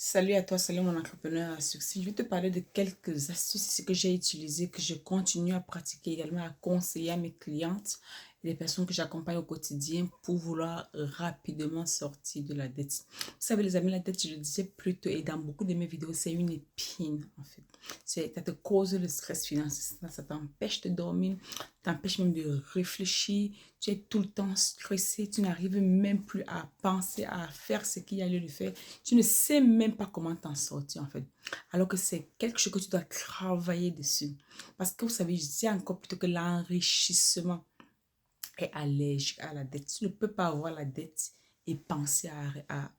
Salut à toi, salut mon entrepreneur à succès. Je vais te parler de quelques astuces ici que j'ai utilisées, que je continue à pratiquer également, à conseiller à mes clientes et les personnes que j'accompagne au quotidien pour vouloir rapidement sortir de la dette. Vous savez, les amis, la dette, je le disais plus tôt et dans beaucoup de mes vidéos, c'est une épine en fait. Ça te cause le stress financier, ça t'empêche de dormir, t'empêche même de réfléchir. Tu es tout le temps stressé, tu n'arrives même plus à penser, à faire ce qu'il y a lieu de faire. Tu ne sais même pas comment t'en sortir en fait. Alors que c'est quelque chose que tu dois travailler dessus. Parce que vous savez, je dis encore plutôt que l'enrichissement est allergique à la dette. Tu ne peux pas avoir la dette et penser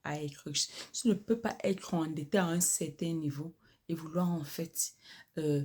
à être riche. Tu ne peux pas être endetté à un certain niveau et vouloir en fait euh,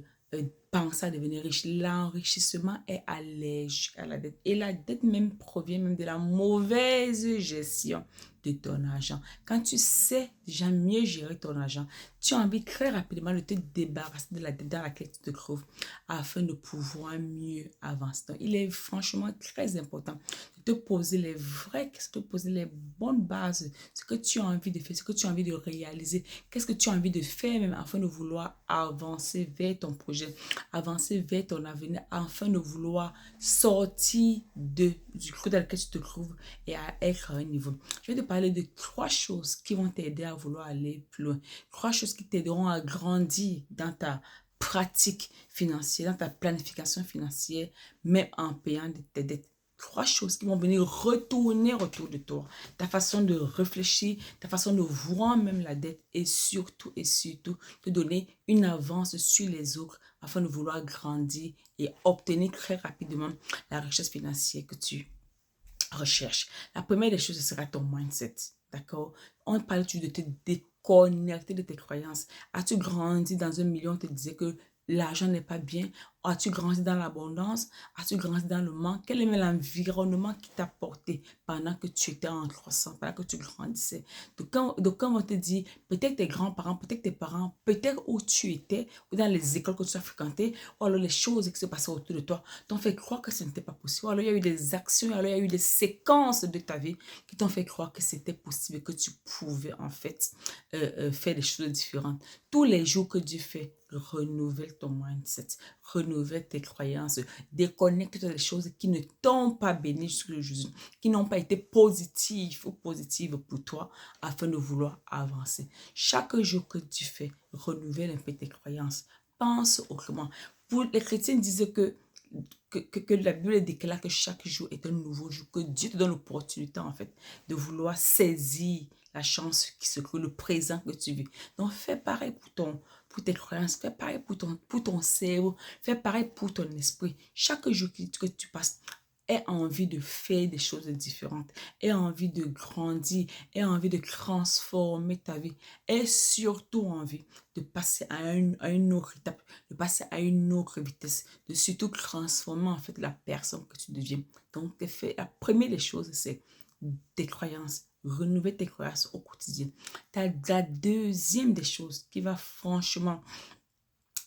penser à devenir riche. L'enrichissement est allergique à la dette. Et la dette même provient même de la mauvaise gestion de ton argent. Quand tu sais déjà mieux gérer ton argent, tu as envie très rapidement de te débarrasser de la dette dans laquelle tu te trouves afin de pouvoir mieux avancer. Donc, il est franchement très important de te poser les vraies questions, de te poser les bonnes bases, ce que tu as envie de faire, ce que tu as envie de réaliser, qu'est-ce que tu as envie de faire même afin de vouloir avancer vers ton projet, avancer vers ton avenir, afin de vouloir sortir du creux dans lequel tu te trouves et à être à un niveau. Je vais te parler de trois choses qui vont t'aider à vouloir aller plus loin. Trois choses qui t'aideront à grandir dans ta pratique financière, dans ta planification financière, mais en payant de tes dettes. Trois choses qui vont venir retourner autour de toi. Ta façon de réfléchir, ta façon de voir même la dette et surtout, te donner une avance sur les autres afin de vouloir grandir et obtenir très rapidement la richesse financière que tu recherches. La première des choses, ce sera ton mindset. D'accord? On parle toujours de te déconnecter de tes croyances. As-tu grandi dans un milieu, on te disait que l'argent n'est pas bien? As-tu grandi dans l'abondance? As-tu grandi dans le manque? Quel est l'environnement qui t'a porté pendant que tu étais en croissance, pendant que tu grandissais? Donc quand on te dit, peut-être tes grands-parents, peut-être tes parents, peut-être où tu étais, ou dans les écoles que tu as fréquentées, ou alors les choses qui se passaient autour de toi, t'ont fait croire que ce n'était pas possible. Alors il y a eu des actions, alors il y a eu des séquences de ta vie qui t'ont fait croire que c'était possible, que tu pouvais en fait faire des choses différentes. Tous les jours que Dieu fait, renouvelle ton mindset, renouvelle tes croyances, déconnecte-toi des choses qui ne t'ont pas béni jusqu'à Jésus, qui n'ont pas été positives ou positives pour toi afin de vouloir avancer. Chaque jour que tu fais, renouvelle un peu tes croyances. Pense autrement. Pour les chrétiens disent que la Bible déclare que chaque jour est un nouveau jour, que Dieu te donne l'opportunité en fait de vouloir saisir la chance qui se crée, le présent que tu vis. Donc fais pareil pour tes croyances, fais pareil pour ton cerveau, fais pareil pour ton esprit. Chaque jour que tu passes, aie envie de faire des choses différentes, aie envie de grandir, aie envie de transformer ta vie, aie surtout envie de passer à une autre étape, de passer à une autre vitesse, de surtout transformer en fait la personne que tu deviens. Donc, la première des choses, c'est tes croyances, renouveler tes croyances au quotidien. La deuxième des choses qui va franchement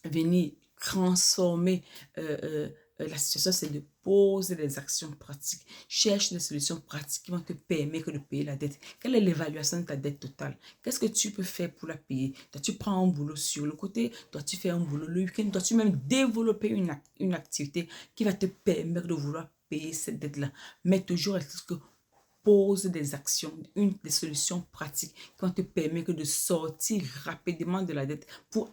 venir transformer la situation, c'est de poser des actions pratiques. Cherche des solutions pratiques qui vont te permettre de payer la dette. Quelle est l'évaluation de ta dette totale? Qu'est-ce que tu peux faire pour la payer? Dois-tu prendre un boulot sur le côté? Dois-tu faire un boulot le week-end? Dois-tu même développer une activité qui va te permettre de vouloir payer cette dette-là? Mais toujours, est-ce que pose des actions, des solutions pratiques qui vont te permettre de sortir rapidement de la dette pour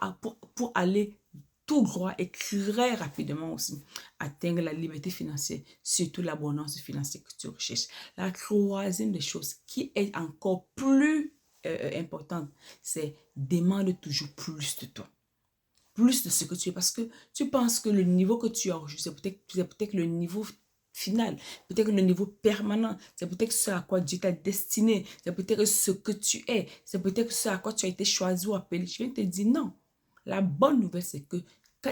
aller tout droit et très rapidement aussi atteindre la liberté financière, surtout l'abondance financière que tu recherches. La troisième des choses qui est encore plus importante, c'est demande toujours plus de toi, plus de ce que tu es, parce que tu penses que le niveau que tu as aujourd'hui, c'est peut-être le niveau final, peut-être le niveau permanent, c'est peut-être ce à quoi Dieu t'a destiné, c'est peut-être ce que tu es, c'est peut-être ce à quoi tu as été choisi ou appelé. Je viens te dire non. La bonne nouvelle, c'est que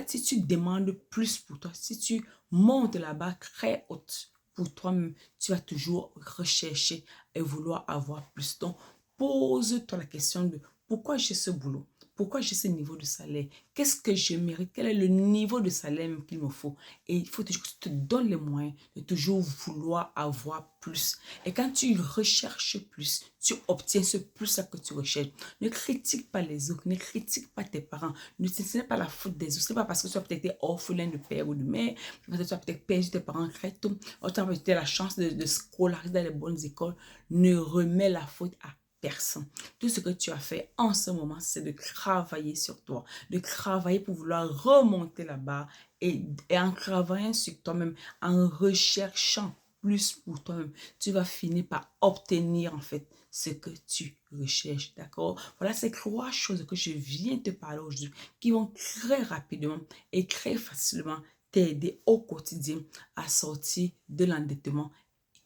si tu demandes plus pour toi, si tu montes la barre très haute pour toi-même, tu vas toujours rechercher et vouloir avoir plus. Donc, pose-toi la question de pourquoi j'ai ce boulot? Pourquoi j'ai ce niveau de salaire? Qu'est-ce que je mérite? Quel est le niveau de salaire même qu'il me faut? Et il faut toujours que tu te donnes les moyens de toujours vouloir avoir plus. Et quand tu recherches plus, tu obtiens ce plus-là que tu recherches. Ne critique pas les autres, ne critique pas tes parents. Ce n'est pas la faute des autres. Ce n'est pas parce que tu as peut-être été orphelin de père ou de mère, parce que tu as peut-être perdu tes parents très tôt, ou tu as peut-être la chance de scolariser dans les bonnes écoles. Ne remets la faute à personne. Tout ce que tu as fait en ce moment, c'est de travailler sur toi, de travailler pour vouloir remonter la barre et en travaillant sur toi-même, en recherchant plus pour toi-même, tu vas finir par obtenir en fait ce que tu recherches, d'accord? Voilà ces 3 choses que je viens te parler aujourd'hui qui vont très rapidement et très facilement t'aider au quotidien à sortir de l'endettement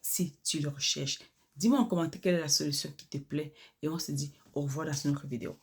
si tu le recherches. Dis-moi en commentaire quelle est la solution qui te plaît et on se dit au revoir dans une autre vidéo.